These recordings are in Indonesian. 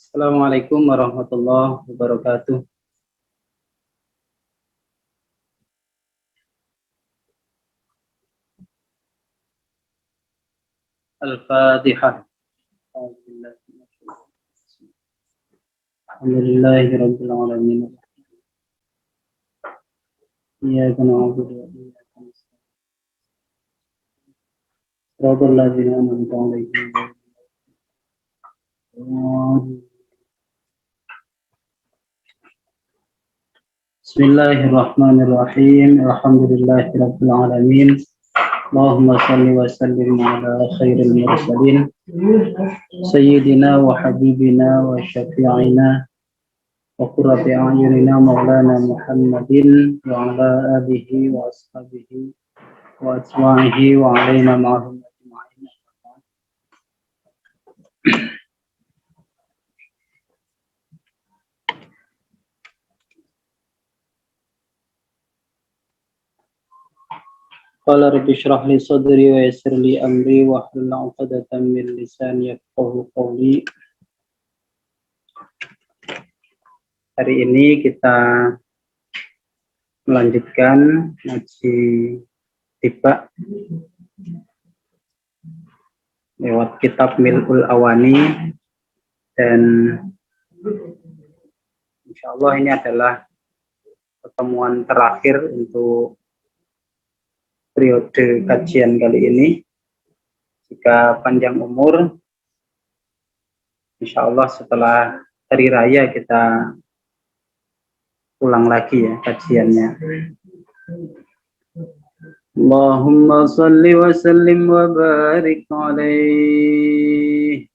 Assalamualaikum warahmatullahi wabarakatuh. Al-Fatihah. Alhamdulillahirabbil alamin. Iyyaka na'budu wa iyyaka nasta'in. Shiratal ladzina an'amta 'alaihim. Bismillahirrahmanirrahim. Alhamdulillahirabbil alamin. Allahumma shalli wa sallim ala khairil mursalin sayyidina wa habibina wa syafi'ina wa qurrati a'yunina maulana Muhammadin wa ala alihi wa ashabihi wa atba'ihi wa alaina ma'ahum ajma'in. Qala rabbi shrah li sadri wa yassir li amri wa hlul 'uqdatam min lisani yafqahu qawli. Hari ini kita melanjutkan ngaji tiba lewat kitab Mil'ul Awani, dan insyaallah ini adalah pertemuan terakhir untuk periode kajian kali ini. Jika panjang umur, insyaallah setelah hari raya kita ulang lagi ya kajiannya. Allahumma salli wa sallim wa barik alaihi.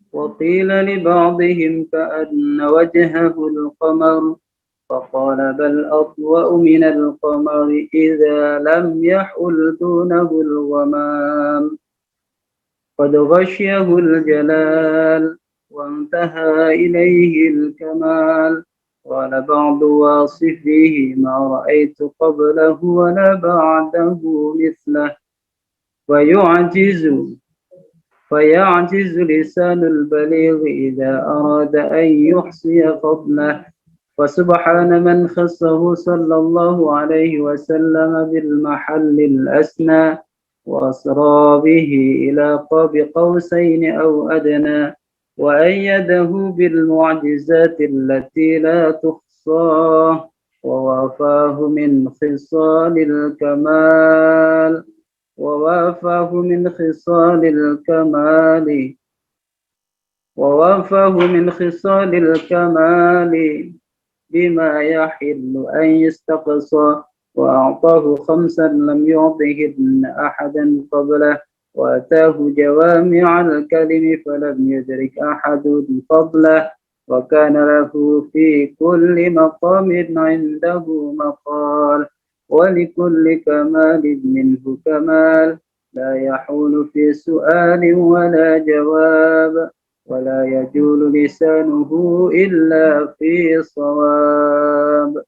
Wa qila li ba'dihim ka'anna wajhahu al-qamar فقال بل أضوأ من القمر إذا لم يحل دونه الغمام قد غشيه الجلال وانتهى إليه الكمال. قال بعض واصفيه ما رأيت قبله ولا بعده مثله فيعجز لسان البليغ إذا أراد أن يحصي فضله. وسبحان من خصه صلى الله عليه وسلم بالمحل الأسنى وأسرى به إلى قاب قوسين أو أدنى وأيده بالمعجزات التي لا تحصى ووافاه من خصال الكمال بما يحل أن يستقصى وأعطاه خمسا لم يعطهن أحدا قبله وأتاه جوامع الكلم فلم يدرك أحد فضله وكان له في كل مقام عنده مقال ولكل كمال منه كمال لا يحول في سؤال ولا جواب ولا يجول لسانه إلا في صواب.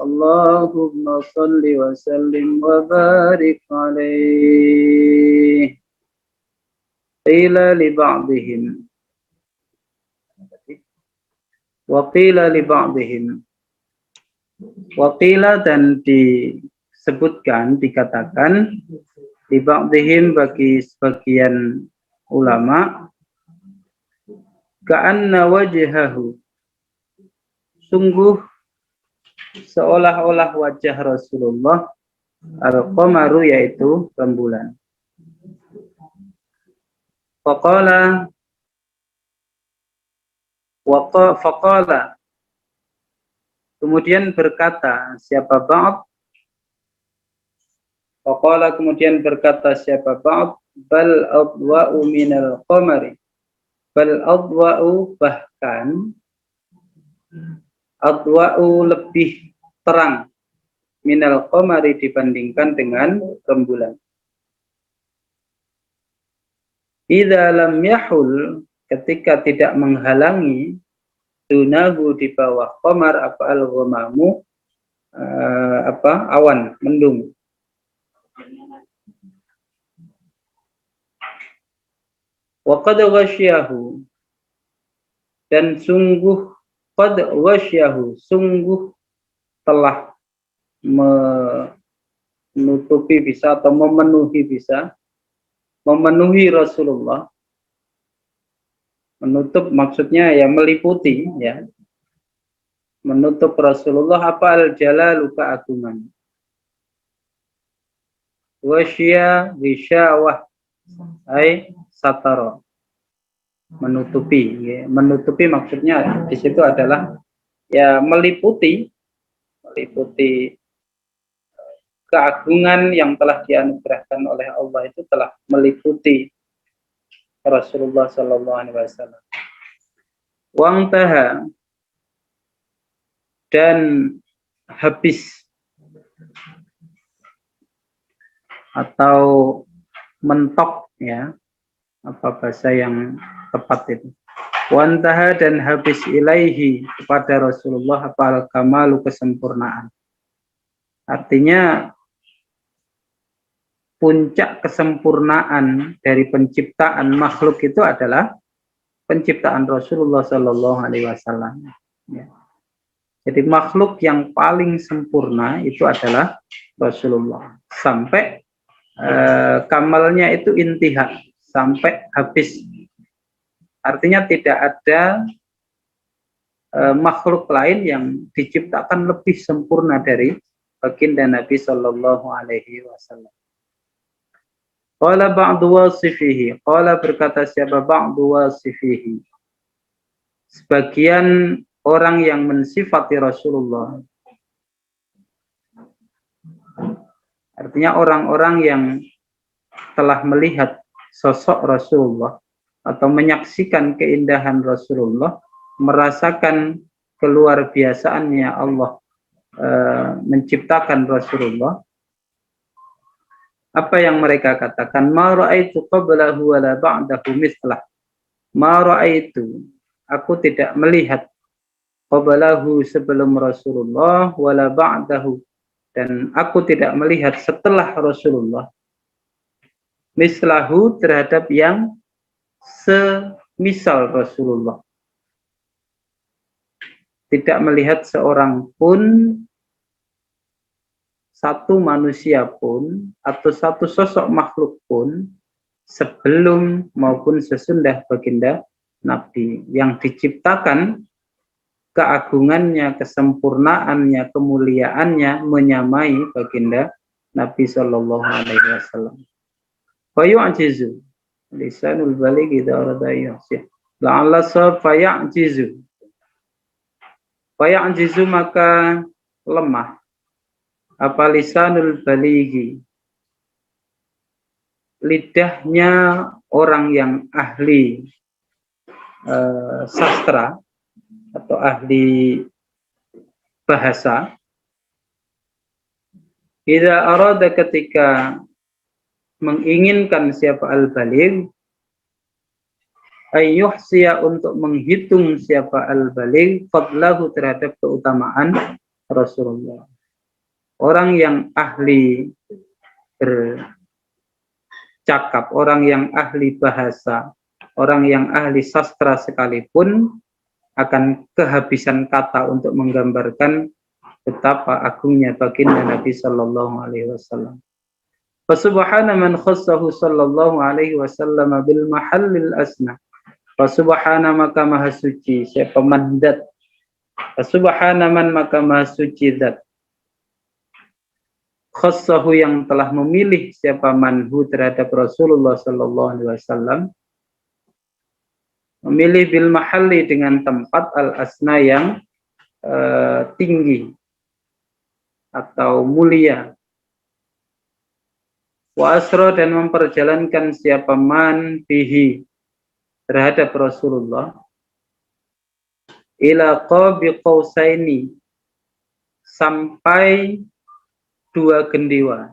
اللهم صل وسلم وبارك عليه. قيل لبعضهم وقيل dan disebutkan, dikatakan li ba'dihim bagi sebagian ulama, ka'anna wajhahu, sungguh seolah-olah wajah Rasulullah al-qamaru, yaitu rembulan. Faqala, kemudian berkata siapa ba'd, faqala kemudian berkata siapa ba'd, bal adwa'u minal qamari, bal adwa'u bahkan, adwa'u lebih terang, minal qamari dibandingkan dengan rembulan. Idza lam yahul, ketika tidak menghalangi, dunahu di bawah qamar apa al-ghamamu, awan mendung. Wa qad ghasyiyahu, dan sungguh qad wasyahu, sungguh telah menutupi bisa atau memenuhi Rasulullah. Menutup maksudnya ya meliputi, ya, menutup Rasulullah apa al-jalalu, keagungan. Wasya wisyawah ay satara, menutupi, ya. Menutupi maksudnya di situ adalah ya meliputi keagungan yang telah dianugerahkan oleh Allah, itu telah meliputi Rasulullah Sallallahu Alaihi Wasallam. Wangtaha, dan habis atau mentok, ya, apa bahasa yang tepat itu. Wantaha, dan habis ilaihi, kepada Rasulullah apa al-kamalu, kesempurnaan. Artinya puncak kesempurnaan dari penciptaan makhluk itu adalah penciptaan Rasulullah Sallallahu Alaihi Wasallam. Ya. Jadi makhluk yang paling sempurna itu adalah Rasulullah. Sampai kamalnya itu intihak, sampai habis. Artinya tidak ada makhluk lain yang diciptakan lebih sempurna dari baginda Nabi Sallallahu Alaihi Wasallam. Qala ba'du wasifihi, qala berkata siapa ba'du wasifihi, sebagian orang yang mensifati Rasulullah, artinya orang-orang yang telah melihat sosok Rasulullah atau menyaksikan keindahan Rasulullah, merasakan keluar biasaannya Allah menciptakan Rasulullah. Apa yang mereka katakan? Ma ra'aitu qablahu wa la ba'dahu mithlah. Ma ra'aitu, aku tidak melihat, qablahu, sebelum Rasulullah, wa la ba'dahu, dan aku tidak melihat setelah Rasulullah, mislahu, terhadap yang semisal Rasulullah. Tidak melihat seorang pun, satu manusia pun, atau satu sosok makhluk pun, sebelum maupun sesudah baginda Nabi, yang diciptakan keagungannya, kesempurnaannya, kemuliaannya menyamai baginda Nabi Sallallahu Alaihi Wasallam. Fayu'jizu lisanul balighi daradayah. La'alla fayu'jizu. Fayu'jizu, maka lemah apa lisanul balighi, lidahnya orang yang ahli sastra atau ahli bahasa. Idza arada, ketika menginginkan siapa al-baligh, ayyuhsiya, untuk menghitung siapa al-baligh, fadlahu, terhadap keutamaan Rasulullah. Orang yang ahli bercakap, orang yang ahli bahasa, orang yang ahli sastra sekalipun akan kehabisan kata untuk menggambarkan betapa agungnya baginda Nabi Sallallahu Alaihi Wasallam. Fasubhana man khassahu Sallallahu Alaihi Wasallam bil mahallil asna. Fasubhana, maka maha suci siapa mandat. Fasubhana man, maka maha suci zat. Khassahu, yang telah memilih siapa manhu, terhadap Rasulullah Sallallahu Alaihi Wasallam, memilih bil mahalli, dengan tempat al-asna, yang tinggi atau mulia. Wa asra, dan memperjalankan siapa man bihi, terhadap Rasulullah, ila qabi qausaini, sampai dua gendewa.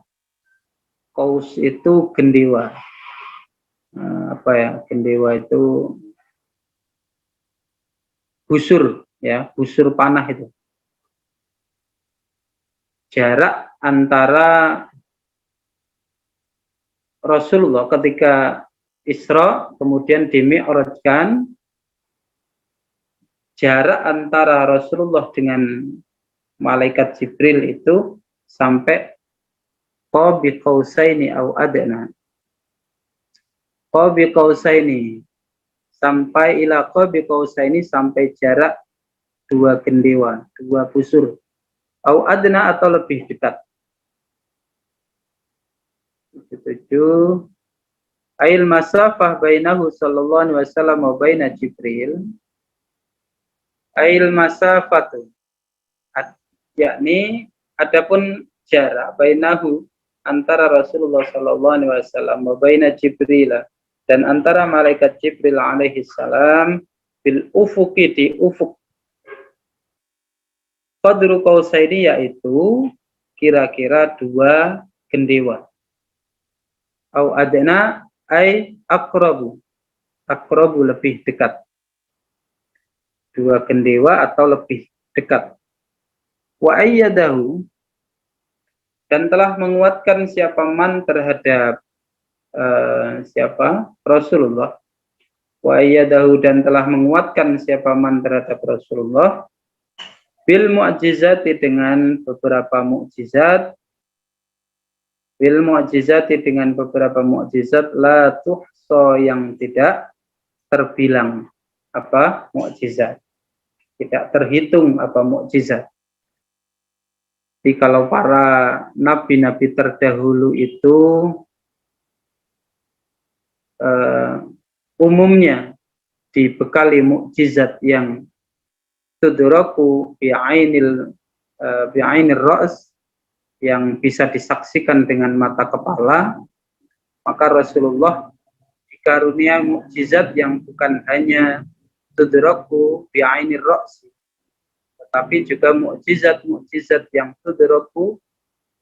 Qaus itu gendewa. Apa ya, gendewa itu busur, ya, busur panah itu. Jarak antara Rasulullah ketika Isra kemudian dimi'rajkan jarak antara Rasulullah dengan malaikat Jibril itu sampai qabi qausaini au adna. Qabi qausaini sampai ila qabi qausaini sampai jarak 2 gendewa, 2 busur. Au adna atau lebih dekat. 7. Ail masafah bainahu sallallahu alaihi wasallam wa baina Jibril. Ail masafatu, yakni adapun jarak bainahu antara Rasulullah sallallahu alaihi wasallam wa baina Jibril dan antara malaikat Jibril alaihi salam bil ufuqi di ufuk. Qadru qausaini yaitu kira-kira 2 gendewa. Au adna ay aqrabu. Aqrabu lebih dekat. 2 gendewa atau lebih dekat. Wa ayyadahu dan telah menguatkan siapa man terhadap siapa? Rasulullah. Wa ayyadahu dan telah menguatkan siapa man terhadap Rasulullah bil mu'jizati dengan beberapa mukjizat. Bil mu'jizati dengan beberapa mukjizat la tuhsa yang tidak terbilang apa mukjizat. Tidak terhitung apa mukjizat. Jadi kalau para nabi-nabi terdahulu itu umumnya dibekali mukjizat yang tudraku bi'ainil ra's, yang bisa disaksikan dengan mata kepala, maka Rasulullah dikarunia mukjizat yang bukan hanya tudraku bi'ainir ra's, tetapi juga mukjizat yang tudraku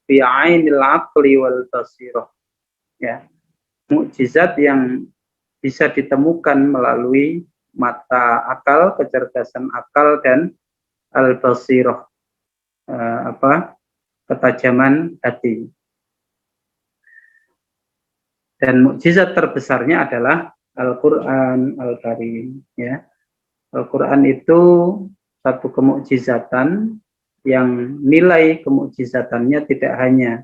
bi'ainil aqli wal basirah. Ya. Mukjizat yang bisa ditemukan melalui mata akal, kecerdasan akal dan al-basirah, ketajaman hati. Dan mukjizat terbesarnya adalah Al-Qur'an Al-Karim, ya. Al-Qur'an itu satu kemukjizatan yang nilai kemukjizatannya tidak hanya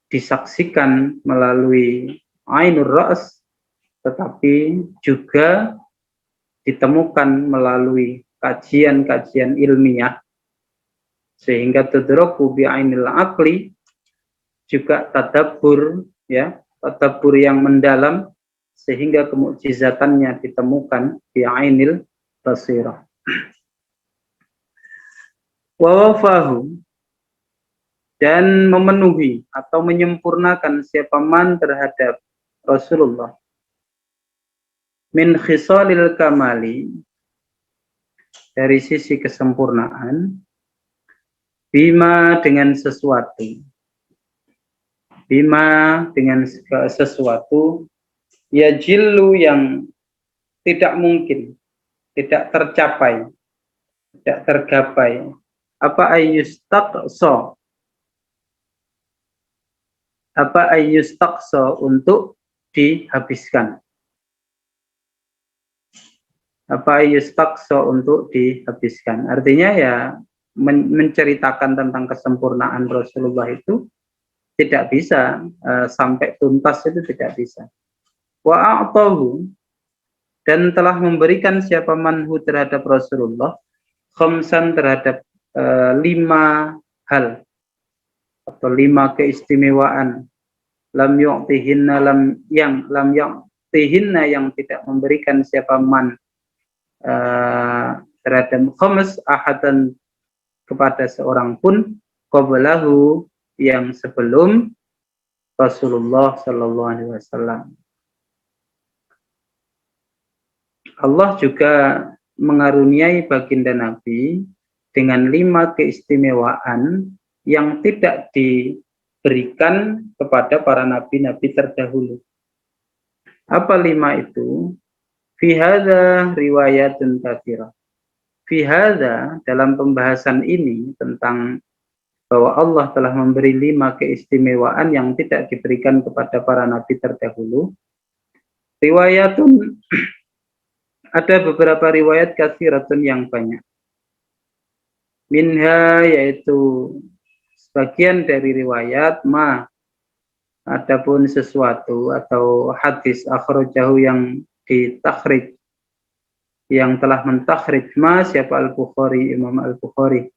disaksikan melalui ainur ra's, tetapi juga ditemukan melalui kajian-kajian ilmiah, sehingga tudraku bi'ainil aqli, juga tadabbur, ya, tadabbur yang mendalam, sehingga kemukjizatannya ditemukan bi'ainil basirah. Wa wafahu dan memenuhi atau menyempurnakan siapa man terhadap Rasulullah min khisalil kamali, dari sisi kesempurnaan, bima dengan sesuatu, bima dengan sesuatu, ya jillu yang tidak mungkin, tidak tercapai, tidak tergapai, apa ayyustaqsa, apa ayyustaqsa untuk dihabiskan, apa ayyustaqsa untuk dihabiskan. Artinya ya menceritakan tentang kesempurnaan Rasulullah itu tidak bisa sampai tuntas, itu tidak bisa. Wa a'tahu dan telah memberikan siapa manhu terhadap Rasulullah khamsan terhadap 5 hal atau 5 keistimewaan, lam yu'tihinna yang tidak memberikan siapa man terhadap khams ahadan kepada seorang pun qablahu yang sebelum Rasulullah sallallahu alaihi wasallam. Allah juga mengaruniai baginda Nabi dengan 5 keistimewaan yang tidak diberikan kepada para nabi-nabi terdahulu. Apa 5 itu? Fi hadza riwayatun katsirah. Fi hadza, dalam pembahasan ini tentang bahwa Allah telah memberi 5 keistimewaan yang tidak diberikan kepada para nabi terdahulu. Riwayatun, Ada beberapa riwayat katsiratun yang banyak. Minha yaitu sebagian dari riwayat adapun sesuatu atau hadis akhrajahu yang ditakhrij, yang telah mentakhrij siapa Al-Bukhari, Imam Al-Bukhari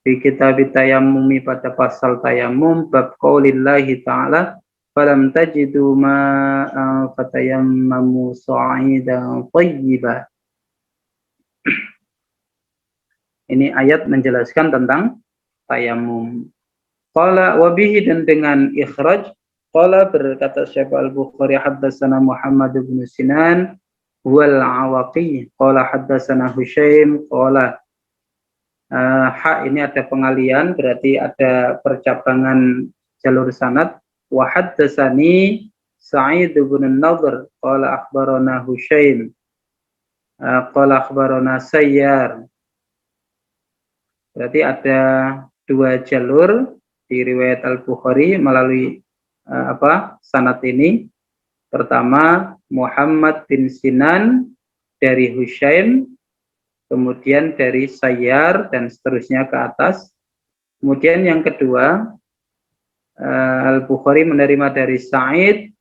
di kitab tayammumi pada pasal tayammum bab qaulillahi ta'ala falam tajidu ma'an fatayammamu sa'idan thayyiban. Ini ayat menjelaskan tentang tayammum. Qala wabihi, dan dengan ikhraj, qala berkata Syekh Al-Bukhari haddatsana Muhammad bin Sinan wal Awaqi qala haddatsana Husyaim qala ini ada pengalian, berarti ada percabangan jalur sanad. Wa haddatsani Sa'id bin Nadhr qala akhbarana Husyaim qala akhbarana Sayyar. Berarti ada dua jalur di riwayat Al-Bukhari melalui sanad ini. Pertama Muhammad bin Sinan dari Husyaim, kemudian dari Sayyar, dan seterusnya ke atas. Kemudian yang kedua Al-Bukhari menerima dari Sa'id,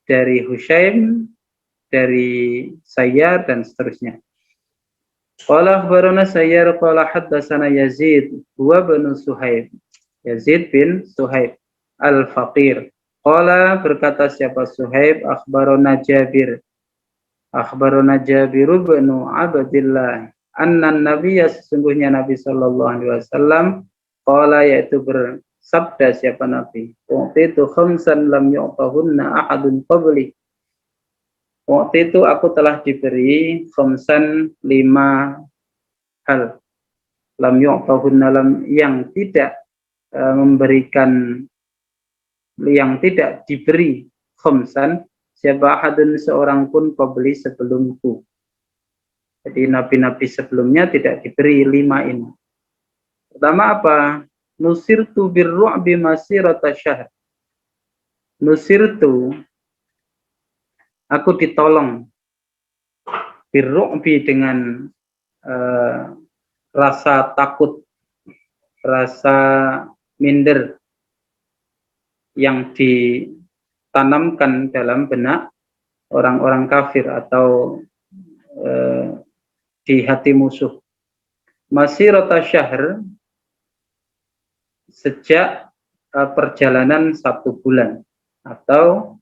dari Husyaim, dari Sayyar, dan seterusnya. Qala akhbarana Sayyar qala haddatsana Yazid huwa bin Suhaib. Yazid bin Suhaib Al-Faqir. Qala berkata siapa Suhaib, akhbarana Jabir. Akhbarana Jabir bin Abdillah anna nabiyya, sesungguhnya Nabi sallallahu alaihi wasallam qala, yaitu bersabda siapa Nabi, waktu itu khamsan lam yu'tahunna ahadun qabli. Waktu itu aku telah diberi khamsan 5 hal, lam yu'tahunna, yang tidak memberikan, yang tidak diberi khamsan siapa ahadun, seorang pun qabli, sebelumku. Jadi nabi-nabi sebelumnya tidak diberi 5 ini. Pertama apa? Nusirtu birru'bi masirata syahr. Nusirtu, aku ditolong, birru'bi, dengan rasa takut, rasa minder yang ditanamkan dalam benak orang-orang kafir atau di hati musuh. Masirata syahr, sejak perjalanan 1 bulan atau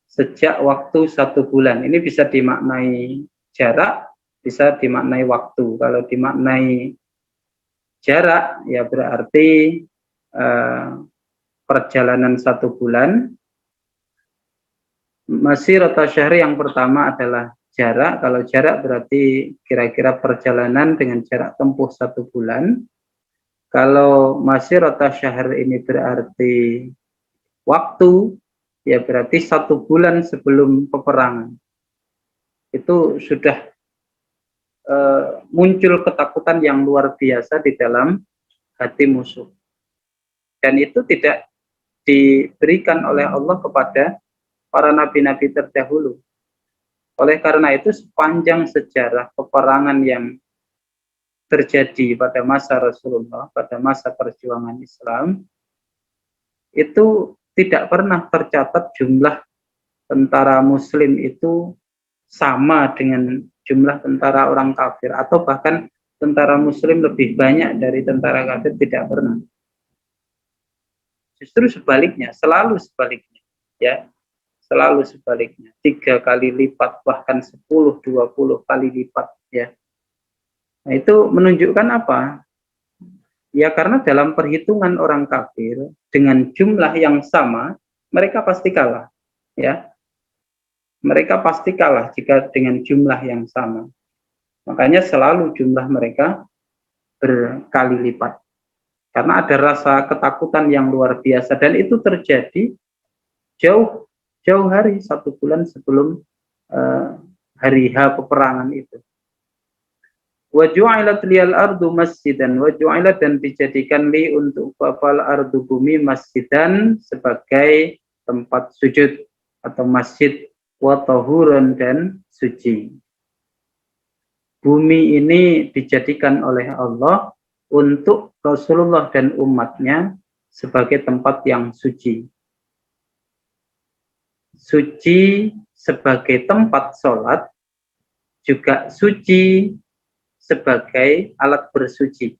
sejak waktu 1 bulan. Ini bisa dimaknai jarak, bisa dimaknai waktu. Kalau dimaknai jarak, ya berarti perjalanan 1 bulan. Masirata syahri yang pertama adalah jarak. Kalau jarak berarti kira-kira perjalanan dengan jarak tempuh 1 bulan. Kalau masirata syahr ini berarti waktu, ya berarti 1 bulan sebelum peperangan. Itu sudah muncul ketakutan yang luar biasa di dalam hati musuh. Dan itu tidak diberikan oleh Allah kepada para nabi-nabi terdahulu. Oleh karena itu sepanjang sejarah peperangan yang terjadi pada masa Rasulullah, pada masa perjuangan Islam, itu tidak pernah tercatat jumlah tentara muslim itu sama dengan jumlah tentara orang kafir, atau bahkan tentara muslim lebih banyak dari tentara kafir, tidak pernah. Justru sebaliknya, selalu sebaliknya, ya, selalu sebaliknya, 3 kali lipat, bahkan 10-20 kali lipat, ya. Nah, itu menunjukkan apa? Ya karena dalam perhitungan orang kafir dengan jumlah yang sama, mereka pasti kalah, ya. Mereka pasti kalah jika dengan jumlah yang sama. Makanya selalu jumlah mereka berkali lipat. Karena ada rasa ketakutan yang luar biasa, dan itu terjadi jauh hari, 1 bulan sebelum hari H peperangan itu. Wa ju'ilat liyal ardu masjidan, wa ju'ilat, dan dijadikan li untuk fal ardu bumi masjidan, sebagai tempat sujud atau masjid, wa tahuran, dan suci. bumi ini dijadikan oleh Allah untuk Rasulullah dan umatnya sebagai tempat yang suci. Suci sebagai tempat sholat, juga suci sebagai alat bersuci.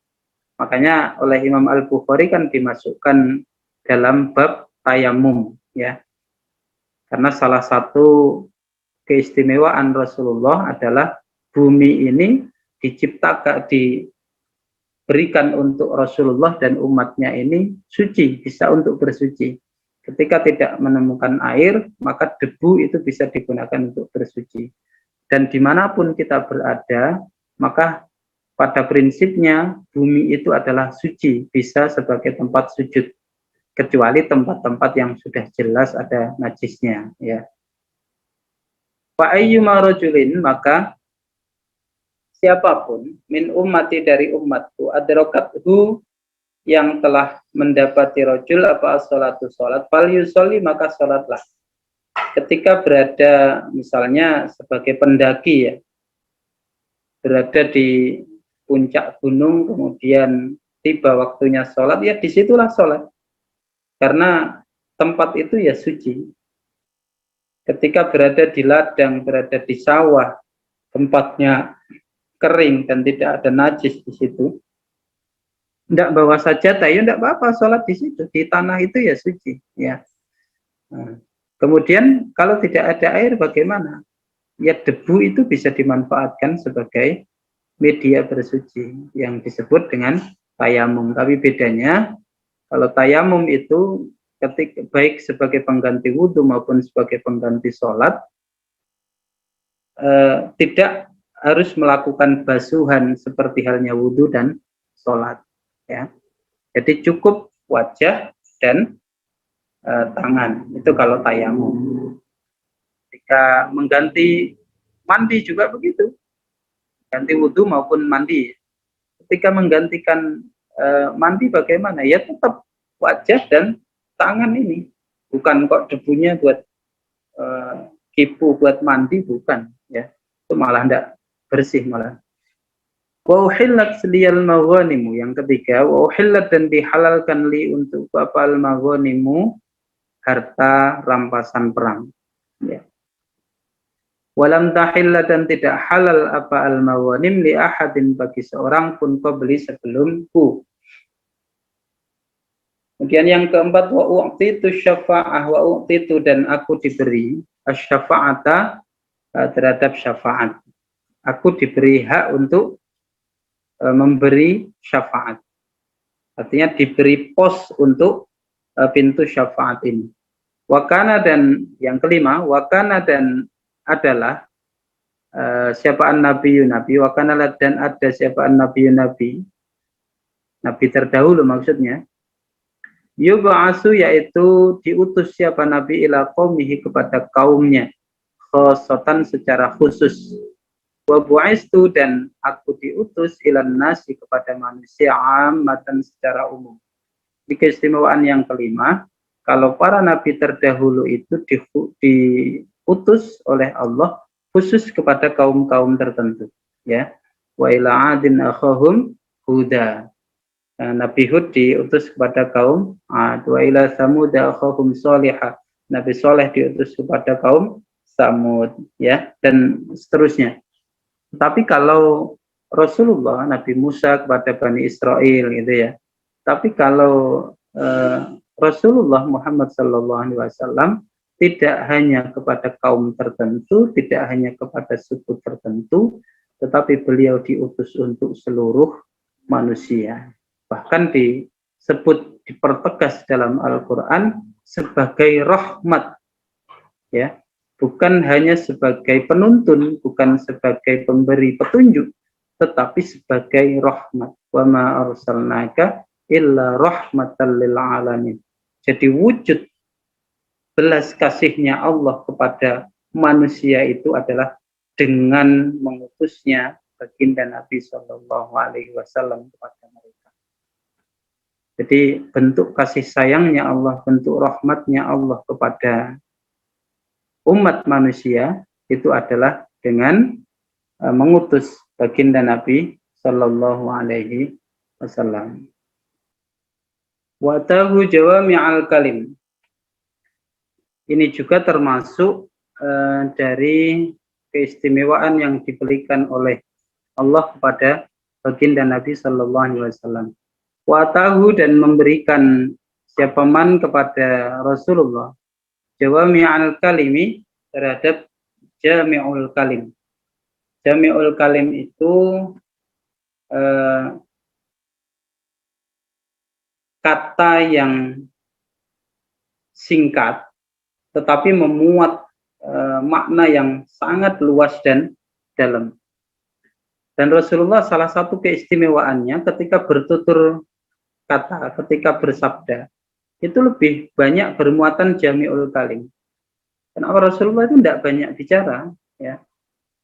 Makanya oleh Imam Al-Bukhari kan dimasukkan dalam bab tayamum, ya. Karena salah satu keistimewaan Rasulullah adalah bumi ini diberikan untuk Rasulullah dan umatnya ini suci, bisa untuk bersuci. Ketika tidak menemukan air, maka debu itu bisa digunakan untuk bersuci. Dan dimanapun kita berada, maka pada prinsipnya bumi itu adalah suci, bisa sebagai tempat sujud, kecuali tempat-tempat yang sudah jelas ada najisnya, ya. Fa ayyuma rajulin, maka siapapun min ummati dari umatku adrakathu yang telah mendapati rajul apa as-salatu salat, fal yusolli maka salatlah. Ketika berada misalnya sebagai pendaki, ya, berada di puncak gunung, kemudian tiba waktunya sholat, ya disitulah sholat. Karena tempat itu ya suci. Ketika berada di ladang, berada di sawah, tempatnya kering dan tidak ada najis di situ, tidak bawa sajadah, ya tidak apa-apa, sholat di situ, di tanah itu ya suci. Ya. Nah, kemudian kalau tidak ada air bagaimana? Ya debu itu bisa dimanfaatkan sebagai media bersuci yang disebut dengan tayamum. Tapi bedanya kalau tayamum itu ketika baik sebagai pengganti wudhu maupun sebagai pengganti sholat, tidak harus melakukan basuhan seperti halnya wudhu dan sholat. Ya. Jadi cukup wajah dan tangan, itu kalau tayamum. Ketika mengganti mandi juga begitu, ganti wudhu maupun mandi. Ketika menggantikan mandi bagaimana? Ya tetap wajah dan tangan ini. Bukan kok debunya buat kipu, buat mandi, bukan. Ya, itu malah tidak bersih malah. Wa uhillat liyal maghanimu, yang ketiga, wa uhillat dan dihalalkan li untuk al maghanimu, harta rampasan perang. Ya. Walam tahilla dan tidak halal apa al mawanim li ahadin bagi seorang pun qabli sebelumku. Kemudian yang keempat, wa u'titu syafa'ah, wa u'titu dan aku diberi asy-syafa'ata terhadap syafaat. Aku diberi hak untuk memberi syafaat. Artinya diberi pos untuk pintu syafaat ini. Wakana dan yang kelima, wakana dan adalah siapaan nabi wakana dan ada siapaan nabi terdahulu maksudnya, yub'atsu yaitu diutus siapa nabi ila qaumihi kepada kaumnya khosotan secara khusus, wa bu'istu dan aku diutus ilan nasi kepada manusia ammatan secara umum. Di keistimewaan yang kelima, kalau para nabi terdahulu itu diutus oleh Allah khusus kepada kaum-kaum tertentu, ya. Wa ila 'adin akhahum huda. Nabi Hud diutus kepada kaum 'Ad, wa ila Samud akhahum Shalihah. Nabi Saleh diutus kepada kaum Samud, ya, dan seterusnya. Tapi kalau Rasulullah, Nabi Musa kepada Bani Israel, gitu ya. Tapi kalau Rasulullah Muhammad SAW tidak hanya kepada kaum tertentu, tidak hanya kepada suku tertentu, tetapi beliau diutus untuk seluruh manusia. Bahkan disebut, dipertegas dalam Al-Quran sebagai rahmat, ya, bukan hanya sebagai penuntun, bukan sebagai pemberi petunjuk, tetapi sebagai rahmat. Wa ma arsalnaka illa rahmatan lil alamin. Jadi wujud belas kasihnya Allah kepada manusia itu adalah dengan mengutusnya baginda Nabi Shallallahu Alaihi Wasallam kepada mereka. Jadi bentuk kasih sayangnya Allah, bentuk rahmatnya Allah kepada umat manusia itu adalah dengan mengutus baginda Nabi Sallallahu Alaihi Wasallam. Wa tahu jawami'al kalim. Ini juga termasuk dari keistimewaan yang diberikan oleh Allah kepada baginda Nabi Sallallahu Alaihi Wasallam. Wa tahu, dan memberikan siapa man kepada Rasulullah jawami'al kalimi, terhadap jami'ul kalim. Jami'ul kalim itu kata yang singkat tetapi memuat makna yang sangat luas dan dalam. Dan Rasulullah salah satu keistimewaannya ketika bertutur kata, ketika bersabda, itu lebih banyak bermuatan jami'ul kalim. Kenapa Rasulullah itu tidak banyak bicara, ya.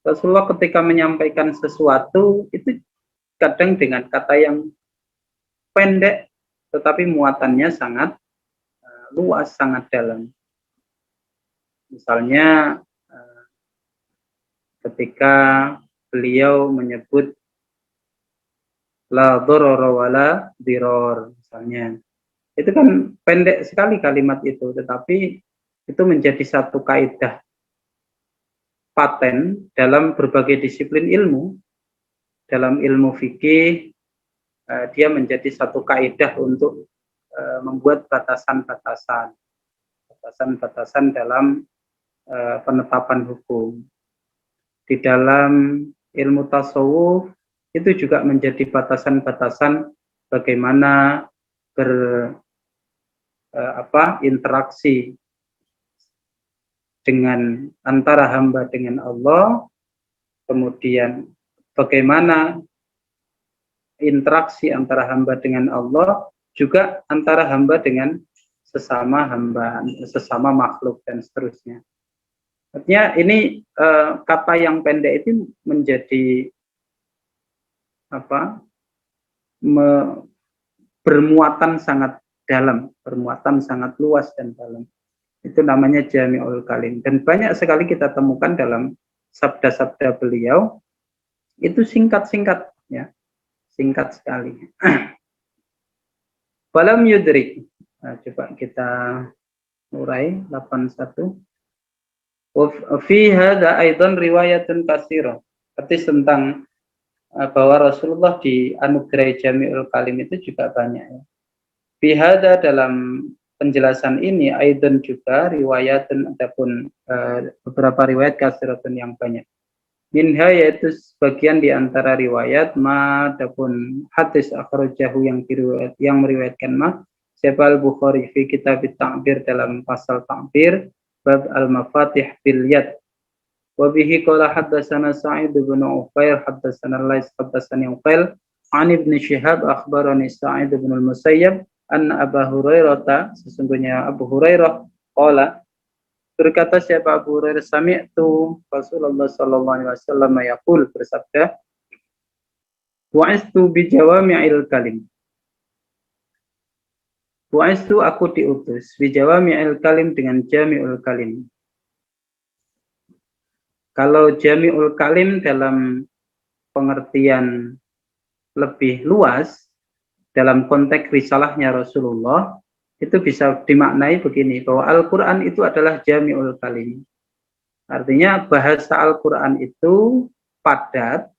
Rasulullah ketika menyampaikan sesuatu itu kadang dengan kata yang pendek tetapi muatannya sangat luas, sangat dalam. Misalnya ketika beliau menyebut la dharara wala diror, misalnya, itu kan pendek sekali kalimat itu, tetapi itu menjadi satu kaidah paten dalam berbagai disiplin ilmu. Dalam ilmu fikih dia menjadi satu kaidah untuk membuat batasan-batasan dalam penetapan hukum. Di dalam ilmu tasawuf itu juga menjadi batasan-batasan bagaimana interaksi dengan antara hamba dengan Allah, kemudian bagaimana interaksi antara hamba dengan Allah, juga antara hamba dengan sesama hamba, sesama makhluk, dan seterusnya. Artinya ini kata yang pendek itu menjadi bermuatan sangat dalam, bermuatan sangat luas dan dalam. Itu namanya jami'ul kalim. Dan banyak sekali kita temukan dalam sabda-sabda beliau itu singkat-singkat, ya, singkat sekali. Falam yudrik. Nah, coba kita urai 81. Fi hadza aidan riwayatun katsirah. Arti tentang bahwa Rasulullah dianugerahi jami'ul kalim itu juga banyak, ya. Fi hadza, dalam penjelasan ini, aidan juga riwayatun, adapun beberapa riwayat katsiratun yang banyak. Minha, yaitu sebagian di antara riwayat, ma, adapun hadis akhrajahu yang meriwayatkan ma, siapa al-Bukhari fi kitab at-ta'bir, dalam pasal ta'bir bab al-mafatih bil yad. Wa bihi qala haddatsana Sa'id bin Ufair haddatsana Lais haddatsani Ufail an Ibnu Syihab akhbarani Sa'id bin al-Musayyab anna Abu Hurairah, sesungguhnya Abu Hurairah, qala, berkata siapa Abu Hurairah, sami'tu Rasulullah sallallahu alaihi wasallam yaqul, bersabda, wa'astu bi jawami'il kalim. Wa'astu, aku diutus, bi jawami'il kalim, dengan jami'ul kalim. Kalau jami'ul kalim dalam pengertian lebih luas, dalam konteks risalahnya Rasulullah, itu bisa dimaknai begini, bahwa Al-Quran itu adalah jami'ul kalim. Artinya bahasa Al-Quran itu padat,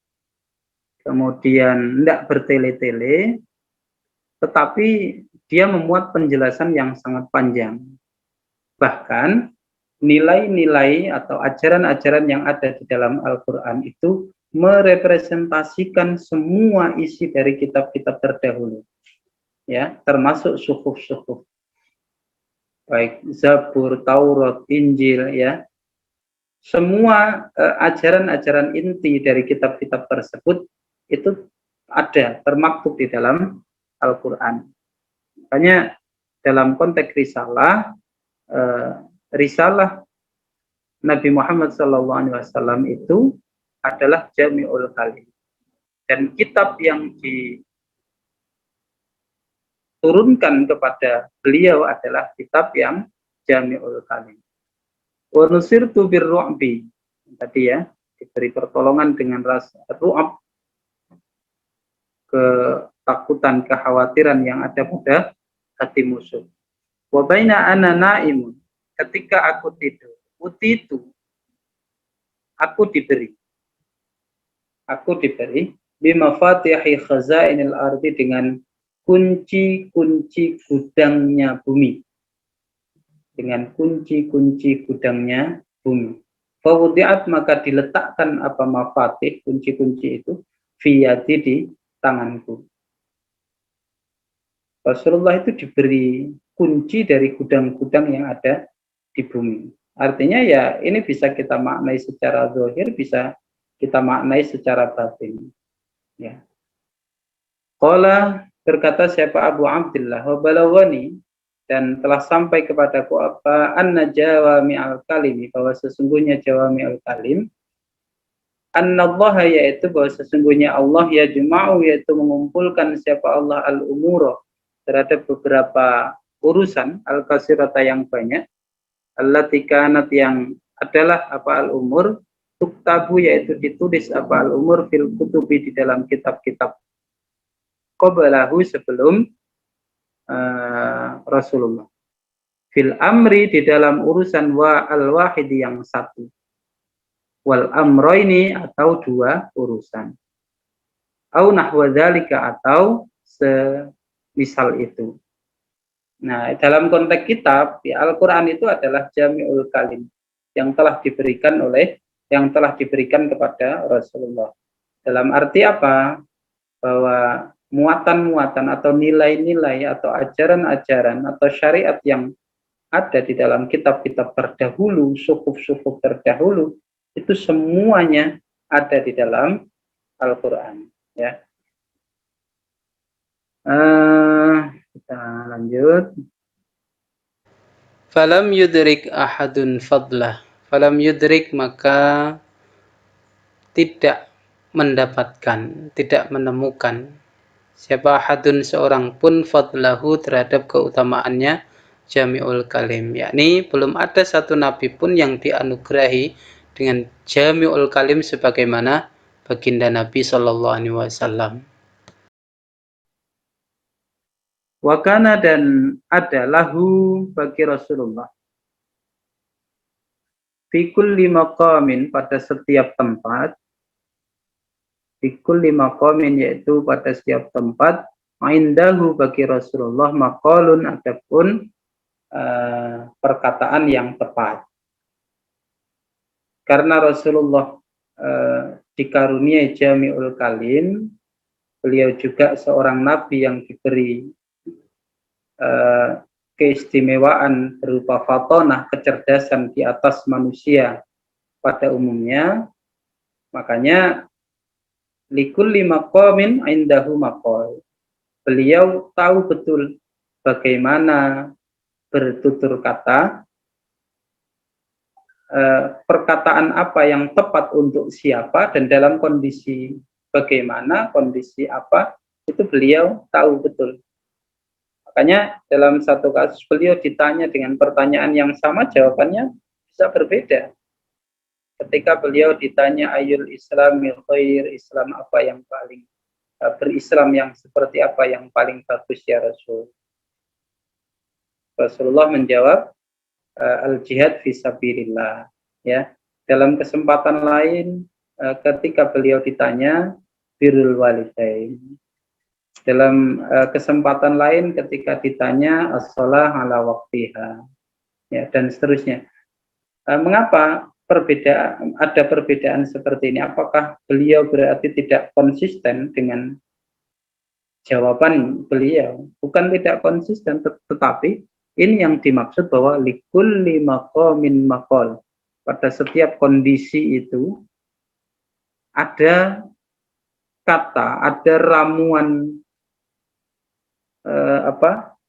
kemudian tidak bertele-tele, tetapi dia memuat penjelasan yang sangat panjang. Bahkan nilai-nilai atau ajaran-ajaran yang ada di dalam Al-Quran itu merepresentasikan semua isi dari kitab-kitab terdahulu, ya, termasuk suhuf-suhuf, baik Zabur, Taurat, Injil, ya, semua ajaran-ajaran inti dari kitab-kitab tersebut itu ada termaktub di dalam Al-Quran. Makanya dalam konteks risalah, risalah Nabi Muhammad SAW itu adalah jami'ul kalim, dan kitab yang diturunkan kepada beliau adalah kitab yang jami'ul kalim. Wa nusirtu birru'bi, tadi, ya, diberi pertolongan dengan rasa ru'ab, ketakutan, kekhawatiran yang ada pada hati musuh. Wa baina ana naimun, ketika aku tidur, utitu, aku diberi bimafatihi khazainil ardi, dengan kunci-kunci gudangnya bumi. Dengan kunci-kunci gudangnya bumi. Fawudi'at, maka diletakkan apa mafatih, kunci-kunci itu, fiyati, di tanganku. Rasulullah itu diberi kunci dari gudang-gudang yang ada di bumi. Artinya ya ini bisa kita maknai secara zahir, bisa kita maknai secara batin. Ya. Qala, berkata siapa Abu Abdullah, wa balawani, dan telah sampai kepadaku apa, anna jawami'al kalimi, bahwa sesungguhnya jawami'al kalim, annallaha, yaitu bahwa sesungguhnya Allah, ya juma'u, yaitu mengumpulkan siapa Allah al-umura, terhadap beberapa urusan, al-kasirata, yang banyak, allati kanat, yang adalah apa al-umur, tuktabu, yaitu ditulis apa al-umur, fil kutubi, di dalam kitab-kitab, qablahu, sebelum Rasulullah, fil amri, di dalam urusan, wa al-wahid, yang satu, wal amroini, atau dua urusan, au nahwa dzalika, atau semisal itu. Nah, dalam konteks kitab, ya, Al-Quran itu adalah jami'ul kalim, yang telah diberikan kepada Rasulullah. Dalam arti apa? Bahwa muatan-muatan atau nilai-nilai atau ajaran-ajaran atau syariat yang ada di dalam kitab-kitab terdahulu, suhuf-suhuf terdahulu, itu semuanya ada di dalam Al-Quran. Ya. Kita lanjut. Falam yudrik ahadun fadlah. Falam yudrik, maka tidak mendapatkan, tidak menemukan siapa ahadun, seorang pun, fadlahu, terhadap keutamaannya jami'ul kalim, yakni belum ada satu nabi pun yang dianugerahi dengan jami'ul kalim sebagaimana baginda Nabi sallallahu alaihi wasallam. Wakana, dan ada lahu, bagi Rasulullah, fi kulli maqamin, pada setiap tempat, fikul lima qamin, yaitu pada setiap tempat, indahu, bagi Rasulullah, maqalun, adapun perkataan yang tepat. Karena Rasulullah dikaruniai jami'ul kalim, beliau juga seorang nabi yang diberi keistimewaan berupa fatonah, kecerdasan di atas manusia pada umumnya. Makanya likulli maqamin indahu maqal, beliau tahu betul bagaimana bertutur kata, perkataan apa yang tepat untuk siapa dan dalam kondisi bagaimana, kondisi apa, itu beliau tahu betul. Makanya dalam satu kasus beliau ditanya dengan pertanyaan yang sama, jawabannya bisa berbeda. Ketika beliau ditanya ayul islamil khair, Islam apa yang paling, berislam yang seperti apa yang paling bagus ya Rasul. Rasulullah menjawab al-jihad fisabilillah. Ya. Dalam kesempatan lain ketika beliau ditanya birrul walidain. Dalam kesempatan lain ketika ditanya as-shalah ala waqtiha. Ya, dan seterusnya. Mengapa ada perbedaan seperti ini? Apakah beliau berarti tidak konsisten dengan jawaban beliau? Bukan tidak konsisten, tetapi ini yang dimaksud bahwa likulli maqamin maqal. Pada setiap kondisi itu ada kata, ada ramuan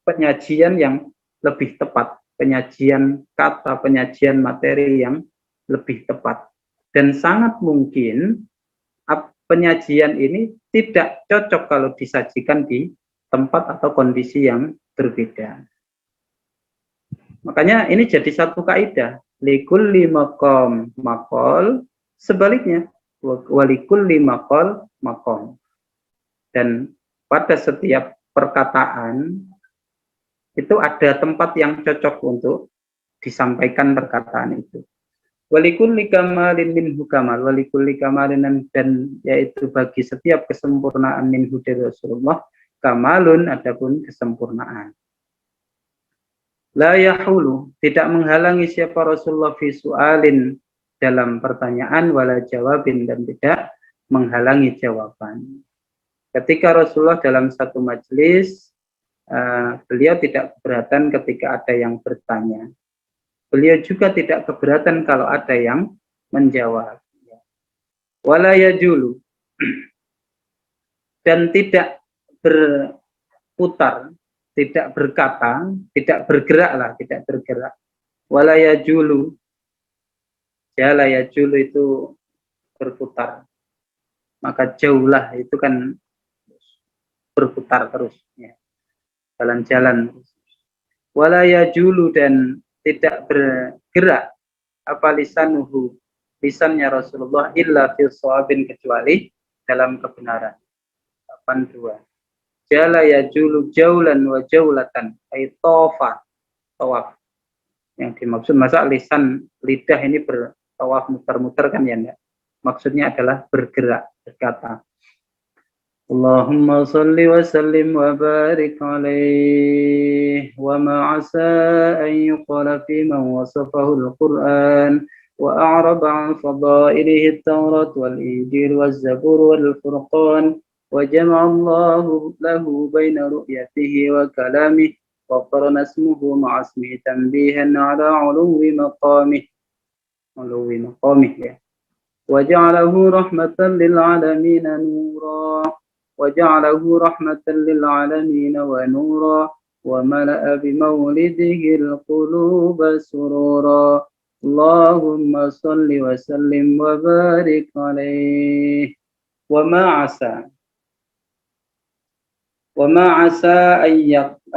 penyajian yang lebih tepat, penyajian kata, penyajian materi yang lebih tepat. Dan sangat mungkin penyajian ini tidak cocok kalau disajikan di tempat atau kondisi yang berbeda. Makanya ini jadi satu kaidah, likulli maqam maqal, sebaliknya walikulli maqal maqam. Dan pada setiap perkataan itu ada tempat yang cocok untuk disampaikan perkataan itu. Walikulli kamalin minhu kamal, walikulli kamalin, dan yaitu bagi setiap kesempurnaan minhu dari Rasulullah, kamalun adapun kesempurnaan. La yahulu, tidak menghalangi siapa Rasulullah fi su'alin dalam pertanyaan, wala jawabin, dan tidak menghalangi jawaban. Ketika Rasulullah dalam satu majelis, beliau tidak keberatan ketika ada yang bertanya. Beliau juga tidak keberatan kalau ada yang menjawab. Wala yajulu, dan tidak berputar, tidak berkata, tidak bergerak. Wala yajulu, jala yajulu itu berputar. Maka jauhlah itu kan berputar terus, ya. Jalan-jalan. Wala yajulu, dan tidak bergerak apa lisanuhu, lisannya Rasulullah, illa fil shawabin, kecuali dalam kebenaran. 82. Jala yajulu jaulan wa jaulatan, ay tofa, tawaf. Yang dimaksud masa lisan lidah ini bertawaf muter-muter kan ya enggak? Maksudnya adalah bergerak, berkata. Allahumma salli wa sallim wa barik alaih wa ma'asa an yuqala fi man wasafahu al-Quran wa a'raba an fadailihi at-Taurat wal-Injil wal-Zabur wal-Furqan wa jama'allahu lahu baina ru'yatihi wa kalamihi wa qarana ismuhu ma'a ismihi tanbihan ala uluwi maqamih ya. Wa ja'alahu rahmatan lil alamin nura وجعله رحمة للعالمين ونورا وملأ بمولده القلوب سرورا اللهم صل وسلم وبارك عليه وما عسى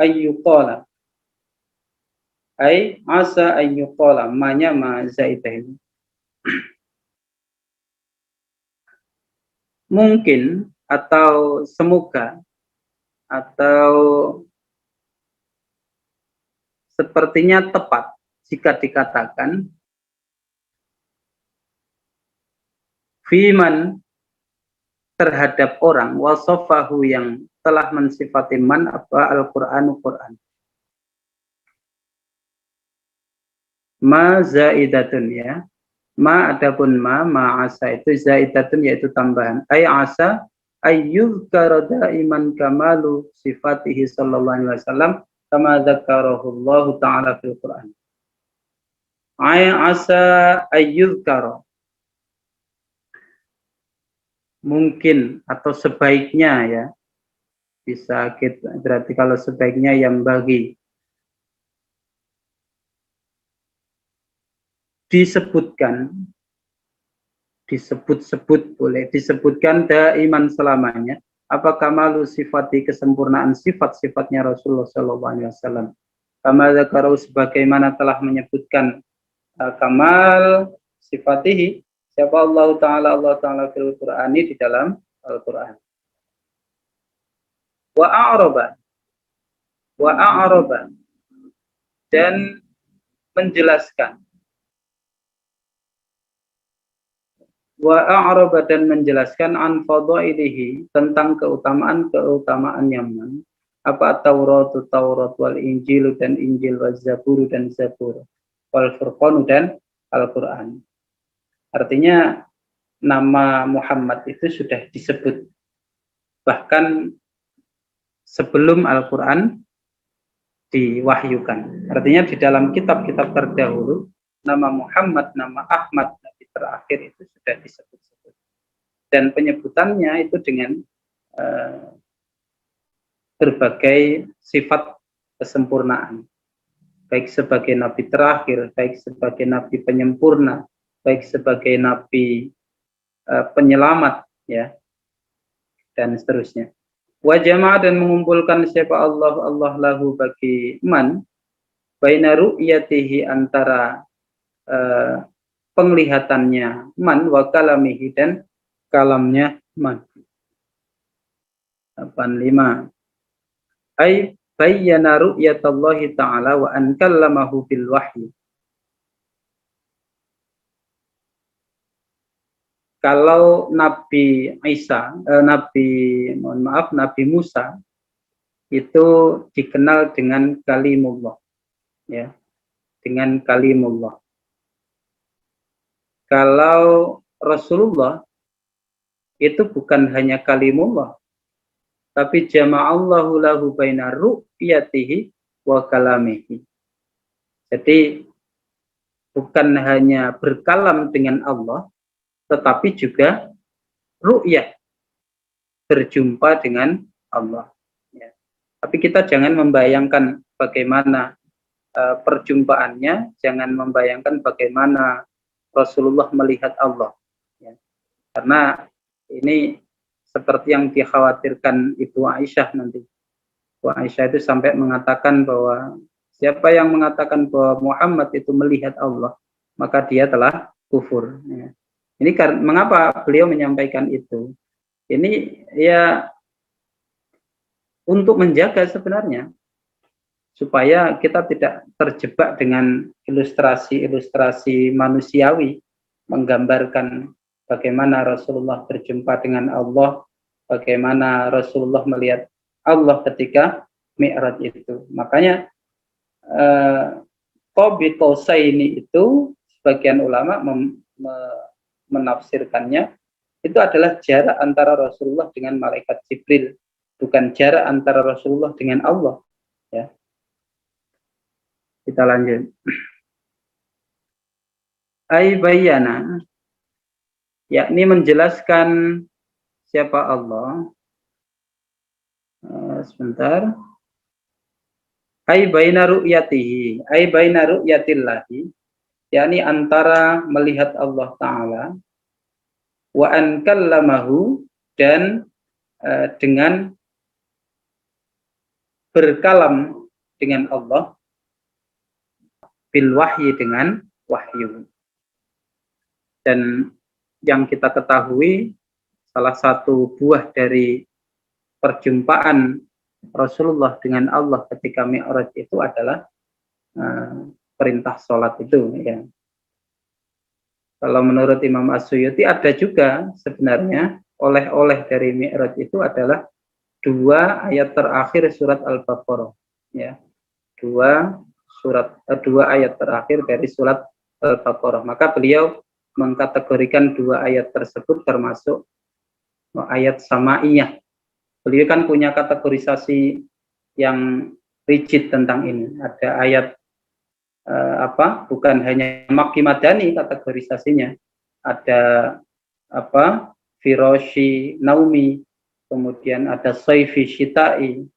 أن يقال أي عسى أن يقال مanya ma zaidah ini mungkin atau semoga atau sepertinya tepat jika dikatakan fiman, terhadap orang, wasofahu, yang telah mensifati man apa Al-Qur'anu Qur'an. Ma zaidatun, ya. Ma adapun ma asa itu zaidatun, yaitu tambahan. Ay asa ayyuzkara daiman kamalu sifatihi sallallahu alaihi wasallam kama dzakarahu Allah taala fil Qur'an. Ay asa ayyuzkara, mungkin atau sebaiknya, ya, bisa kita berarti kalau sebaiknya yang bagi disebut-sebut boleh, disebutkan daiman selamanya, apa kamalu sifati, kesempurnaan sifat-sifatnya Rasulullah sallallahu alaihi wasallam. Kama dzakarahu, sebagaimana telah menyebutkan kamal sifatihi siapa Allah Ta'ala fil Qur'ani, di dalam Al-Qur'an. Wa a'raba, dan menjelaskan. Wa a'raba, dan menjelaskan an fadailihi, tentang keutamaan Yaman, apa Taurat wal Injil, dan Injil, wal Zabur, dan Zabur, wal Furqan, dan Al-Qur'an. Artinya nama Muhammad itu sudah disebut bahkan sebelum Al-Qur'an diwahyukan. Artinya di dalam kitab-kitab terdahulu nama Muhammad, nama Ahmad, nabi terakhir itu sudah disebut-sebut. Dan penyebutannya itu dengan berbagai sifat kesempurnaan. Baik sebagai nabi terakhir, baik sebagai nabi penyempurna, baik sebagai nabi penyelamat, ya, dan seterusnya. Wa jama'a, dan mengumpulkan siapa Allah lahu bagi man, baina ru'yatihi, antara penglihatannya man, wa kalamihi, dan kalamnya man. 85. Ay bayyana ru'yatallahi ta'ala wa an kallamahu bil wahyi. Kalau Nabi Isa, Nabi Musa itu dikenal dengan kalimullah, ya, dengan kalimullah. Kalau Rasulullah itu bukan hanya kalimullah, tapi jama'allahu lahu baina ru'yatihi wa kalamihi. Jadi bukan hanya berkalam dengan Allah, tetapi juga ru'yah, berjumpa dengan Allah. Ya. Tapi kita jangan membayangkan bagaimana perjumpaannya, jangan membayangkan bagaimana Rasulullah melihat Allah. Ya. Karena ini seperti yang dikhawatirkan Ibu Aisyah nanti. Ibu Aisyah itu sampai mengatakan bahwa siapa yang mengatakan bahwa Muhammad itu melihat Allah, maka dia telah kufur. Ya. Ini mengapa beliau menyampaikan itu? Ini ya untuk menjaga sebenarnya supaya kita tidak terjebak dengan ilustrasi-ilustrasi manusiawi menggambarkan bagaimana Rasulullah berjumpa dengan Allah, bagaimana Rasulullah melihat Allah ketika Mi'raj itu. Makanya Qobi Qausaini itu sebagian ulama menafsirkannya itu adalah jarak antara Rasulullah dengan malaikat Jibril, bukan jarak antara Rasulullah dengan Allah. Ya. Kita lanjut. Ai bayana, yakni menjelaskan siapa Allah. Sebentar. Ai baina ru'yatihi, ai baina ru'yatillahi, yakni antara melihat Allah Ta'ala wa an kallamahu dan dengan berkalam dengan Allah bil wahyi dengan wahyu. Dan yang kita ketahui salah satu buah dari perjumpaan Rasulullah dengan Allah ketika Mi'raj itu adalah perintah sholat itu. Ya. Kalau menurut Imam As-Suyuti ada juga sebenarnya oleh-oleh dari Mi'raj itu adalah 2 ayat terakhir surat Al-Baqarah. Ya. 2 ayat terakhir dari surat Al-Baqarah. Maka beliau mengkategorikan 2 ayat tersebut termasuk ayat sama'iyah. Beliau kan punya kategorisasi yang rigid tentang ini. Ada ayat bukan hanya Makki Madani kategorisasinya. Ada Firoshi Naumi, kemudian ada Saifi Shita'i,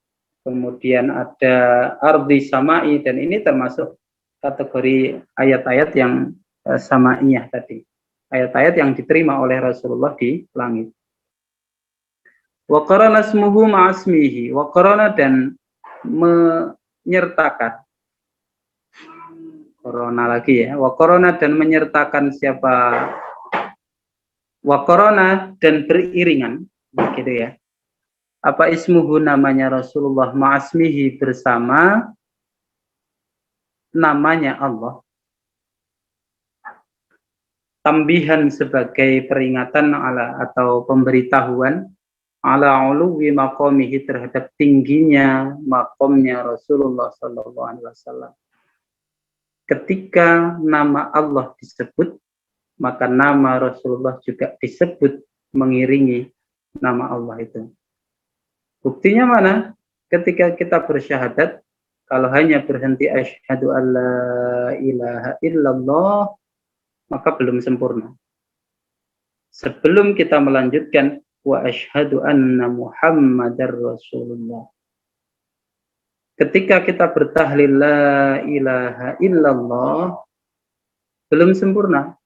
kemudian ada Ardi Samai, dan ini termasuk kategori ayat-ayat yang sama'iyah tadi. Ayat-ayat yang diterima oleh Rasulullah di langit. Wa qarana ismuhu ma'asmihi, wa qarana dan menyertakan. Corona lagi ya. Wa qarana dan menyertakan siapa? Wa qarana dan beriringan, begitu ya. Apa ismuhu namanya Rasulullah ma'asmihi bersama namanya Allah. Tambihan sebagai peringatan atau pemberitahuan ala uluwi maqamihi terhadap tingginya makomnya Rasulullah sallallahu alaihi wasallam. Ketika nama Allah disebut, maka nama Rasulullah juga disebut mengiringi nama Allah itu. Buktinya mana? Ketika kita bersyahadat, kalau hanya berhenti asyhadu alla ilaha illallah, maka belum sempurna. Sebelum kita melanjutkan wa asyhadu anna Muhammadar Rasulullah. Ketika kita bertahlil la ilaha illallah, belum sempurna.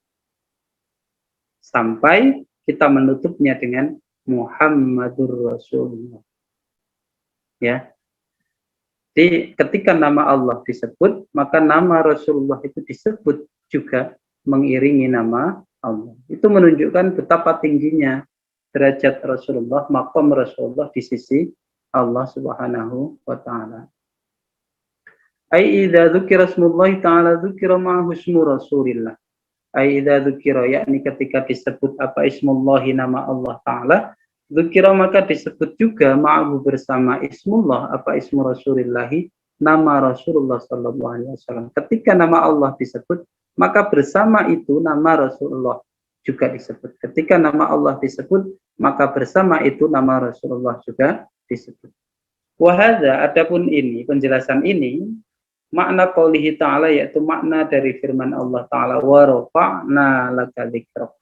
Sampai kita menutupnya dengan Muhammadur Rasulullah. Ya. Jadi ketika nama Allah disebut, maka nama Rasulullah itu disebut juga mengiringi nama Allah. Itu menunjukkan betapa tingginya derajat Rasulullah, maqam Rasulullah di sisi Allah Subhanahu wa taala. Ai idza dzukira ismullah taala dzukira ma'ahu ismu Rasulillah. Ai idza dzukira, yakni ketika disebut apa ismullah, nama Allah taala, dzukira maka disebut juga ma'ahu bersama ismullah apa ismu Rasulillah, nama Rasulullah sallallahu alaihi wasallam. Ketika nama Allah disebut, maka bersama itu nama Rasulullah juga disebut. Ketika nama Allah disebut, maka bersama itu nama Rasulullah juga disebut. Wahada, adapun ini, penjelasan ini, makna qaulihi ta'ala, yaitu makna dari firman Allah ta'ala, wa rafa'na laka dzikrak.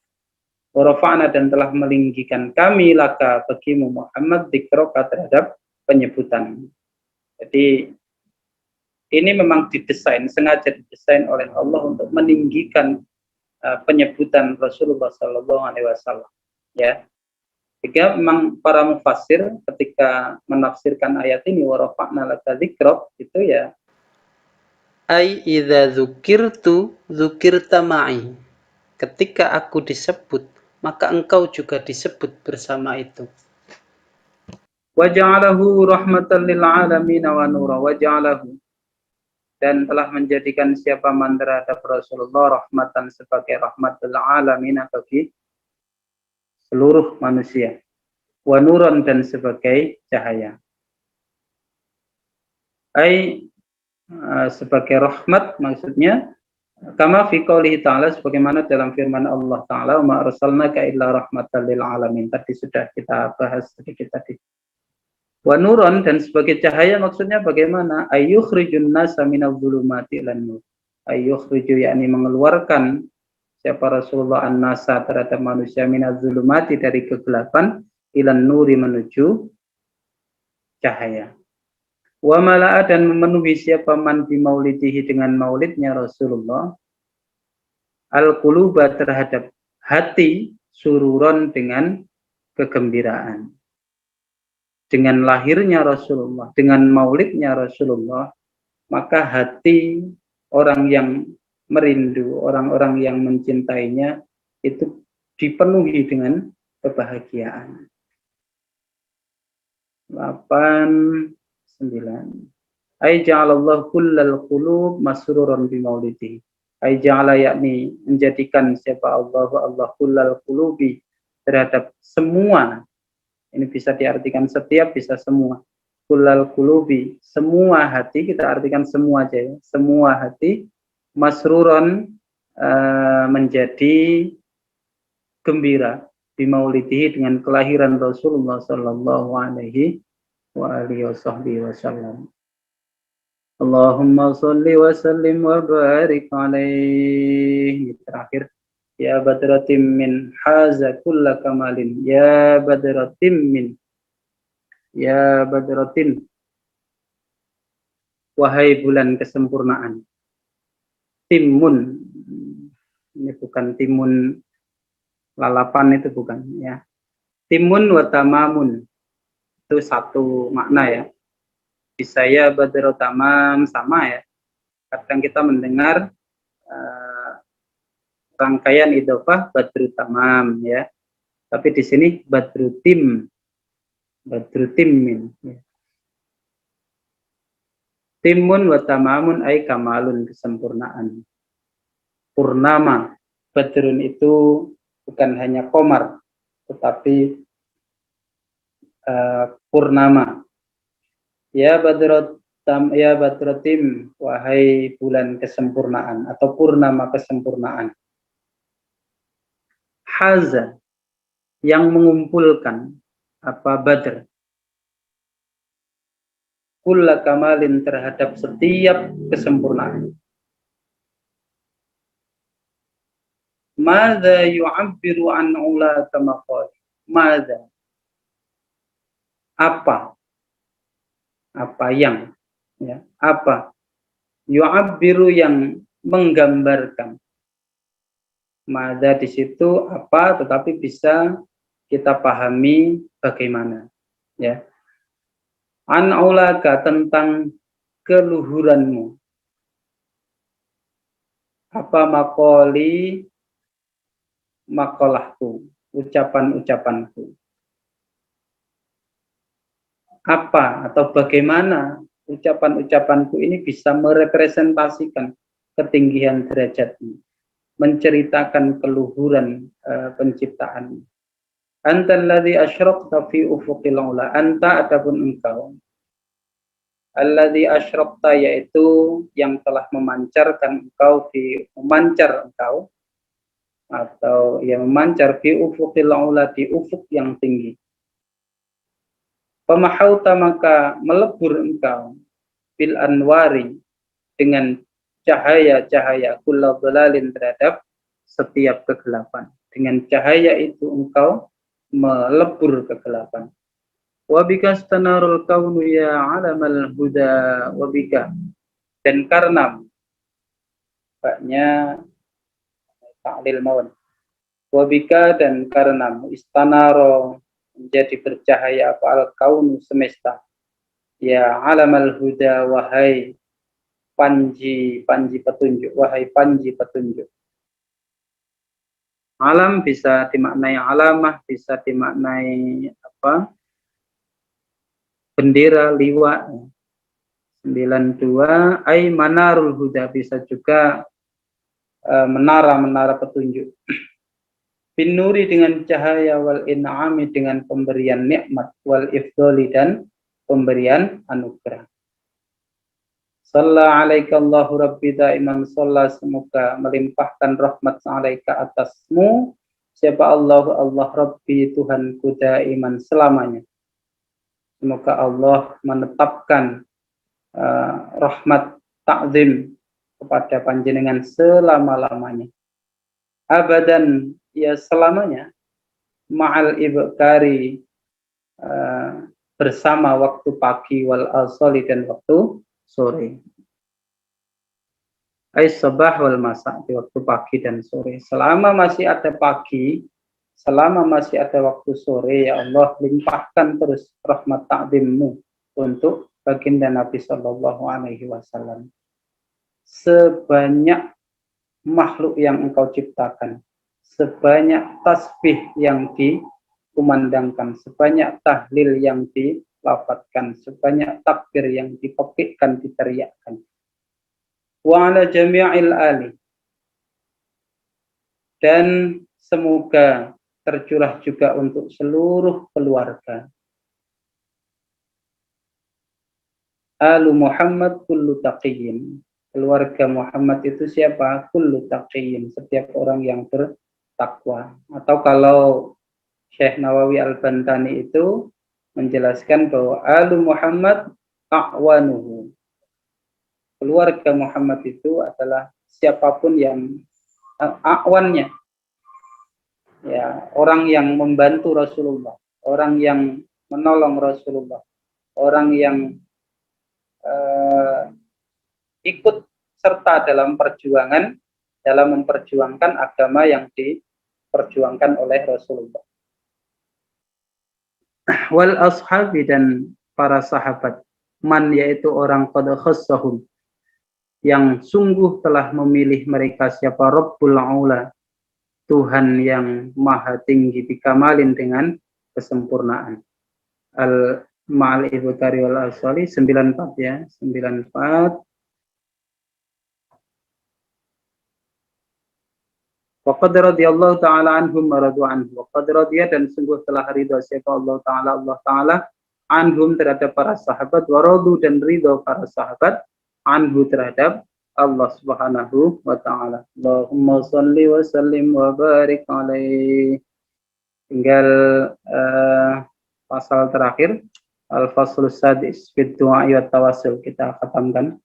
Wa rafa'na, dan telah meninggikan kami laka bagimu Muhammad dzikraka, terhadap penyebutan. Jadi ini memang didesain, sengaja didesain oleh Allah untuk meninggikan penyebutan Rasulullah Sallallahu Alaihi Wasallam. Ya, jika memang para mufassir ketika menafsirkan ayat ini wa rafa'na laka dzikrak, itu ya ai idza dzukirtu dzukirta ma'i. Ketika aku disebut, maka engkau juga disebut bersama itu. Wa ja'alahu rahmatan lil alamin wa nura, wa ja'alahu, dan telah menjadikan siapa man terhadap Rasulullah rahmatan sebagai rahmatul alamin bagi seluruh manusia, wa nuran, dan sebagai cahaya. Ai sebagai rahmat, maksudnya kama fi qoulihi ta'ala, sebagaimana dalam firman Allah ta'ala, ma arsalnaka illa rahmatan lil alamin. Tadi sudah kita bahas sedikit tadi. Wa nuran, dan sebagai cahaya, maksudnya bagaimana? Ayyukhrijun nasa minadh dhulumati ilan nur. Ayyukhriju, yakni mengeluarkan siapa Rasulullah an-nasa terhadap manusia minadh dhulumati, dari kegelapan, ilan nuri, menuju cahaya. Wa mala'a, dan memenuhi siapa man bi maulidihi, dengan maulidnya Rasulullah, al-quluba, terhadap hati, sururon, dengan kegembiraan. Dengan lahirnya Rasulullah, dengan maulidnya Rasulullah, maka hati orang yang merindu, orang-orang yang mencintainya, itu dipenuhi dengan kebahagiaan. 8, 9. Ai ja'alallahu kullal qulub masruran bi maulidihi. Ai ja'ala, yakni menjadikan siapa Allah kullal qulubi, terhadap semua. Ini bisa diartikan setiap, bisa semua. Kullal qulubi, semua hati, kita artikan semua aja ya. Semua hati masruran, menjadi gembira bi maulidihi, dengan kelahiran Rasulullah sallallahu alaihi wa alihi wasallam. Allahumma sholli wa sallim wa barik alaihi. Terakhir, ya badratim min haza kulla kamalin, ya badratim min, ya badratin, wahai bulan kesempurnaan. Timun, ini bukan timun lalapan, itu bukan ya. Timun wa tamamun, itu satu makna ya. Bisa ya badru tamam, sama ya. Kadang kita mendengar rangkaian idhofah badru tamam ya. Tapi di sini badru timmin ya. Timun wa tamamun ay kamalun, kesempurnaan. Purnama, badrun itu bukan hanya komar, tetapi purnama. Ya badrotim, wahai bulan kesempurnaan atau purnama kesempurnaan. Haza, yang mengumpulkan apa badr, kulla kamalin, terhadap setiap kesempurnaan. Madza yu'abbiru an ula kama qala. Madza, apa yang ya, apa yu'abbiru, yang menggambarkan. Madza di situ apa, tetapi bisa kita pahami bagaimana ya. An aulaka, tentang keluhuranmu. Apa makolahku, ucapan-ucapanku. apa atau bagaimana ucapan-ucapanku ini bisa merepresentasikan ketinggian derajatmu, menceritakan keluhuran penciptaan. Anta alladzi asyraqta fi ufuqil ula. Anta adapun engkau. Alladzi asyraqta yaitu yang telah memancarkan engkau memancar engkau atau yang memancar fi ufuqil ula di ufuk yang tinggi. Pemahauta maka melebur engkau bil anwari dengan cahaya-cahaya kulla dhalalin terhadap setiap kegelapan. Dengan cahaya itu engkau melebur kegelapan. Wabika stanarul kaunu ya alamal huda wabika. Dan karena baknya ta'lil maun. Wabika dan karena istanaro menjadi bercahaya apa al kaunu semesta. Ya alamal huda wahai panji petunjuk, wahai panji petunjuk. Alam bisa dimaknai alamah, bisa dimaknai apa? Bendera, liwa. 92 ai manarul huda, bisa juga menara petunjuk. Bin nuri dengan cahaya, wal in'ami dengan pemberian nikmat, wal ifdoli dan pemberian anugerah. Shalla alaika Allahu Rabbi daiman, shalla semoga melimpahkan rahmat alaika atasmu siapa Allah Rabbi Tuhanku daiman selamanya. Semoga Allah menetapkan rahmat ta'zim kepada panjenengan selama-lamanya. Abadan ya selamanya, ma'al ibkari bersama waktu pagi, wal asali dan waktu sore. Sabah wal masa, di waktu pagi dan sore. Selama masih ada pagi, selama masih ada waktu sore, ya Allah limpahkan terus rahmat ta'zimmu untuk baginda Nabi Shallallahu Alaihi Wasallam. Sebanyak makhluk yang engkau ciptakan, sebanyak tasbih yang dikumandangkan, sebanyak tahlil yang dilafadzkan, sebanyak takbir yang dipekikkan, diteriakkan. Wa ala jami'il ali, dan semoga tercurah juga untuk seluruh keluarga. Alu Muhammad kullu taqiyyin. Keluarga Muhammad itu siapa? Kullu taqiyyin, setiap orang yang bertakwa. Atau kalau Syekh Nawawi Al-Bantani itu menjelaskan bahwa Alu Muhammad a'wanuhu. Keluarga Muhammad itu adalah siapapun yang a'wannya. Ya, orang yang membantu Rasulullah, orang yang menolong Rasulullah, orang yang ikut serta dalam perjuangan, dalam memperjuangkan agama yang diperjuangkan oleh Rasulullah. Wal ashabi, dan para sahabat, man yaitu orang qad khassahum, yang sungguh telah memilih mereka siapa, Rabbul Aula, Tuhan yang maha tinggi, bikamalin dengan kesempurnaan. Ma'al ibtari wal asali 94 ya, 94. Waqad radhiyallahu ta'ala anhum wa radu anhu. Waqad radhiya, dan sungguh telah ridha siapa Allah Ta'ala anhum terhadap para sahabat, wa radu, dan ridha para sahabat anhu terhadap Allah Subhanahu wa Ta'ala. Allahumma shalli wa sallim wa barik alaihi. Tinggal pasal terakhir, al-faslus sadis fi du'a wa tawassul, kita khatamkan.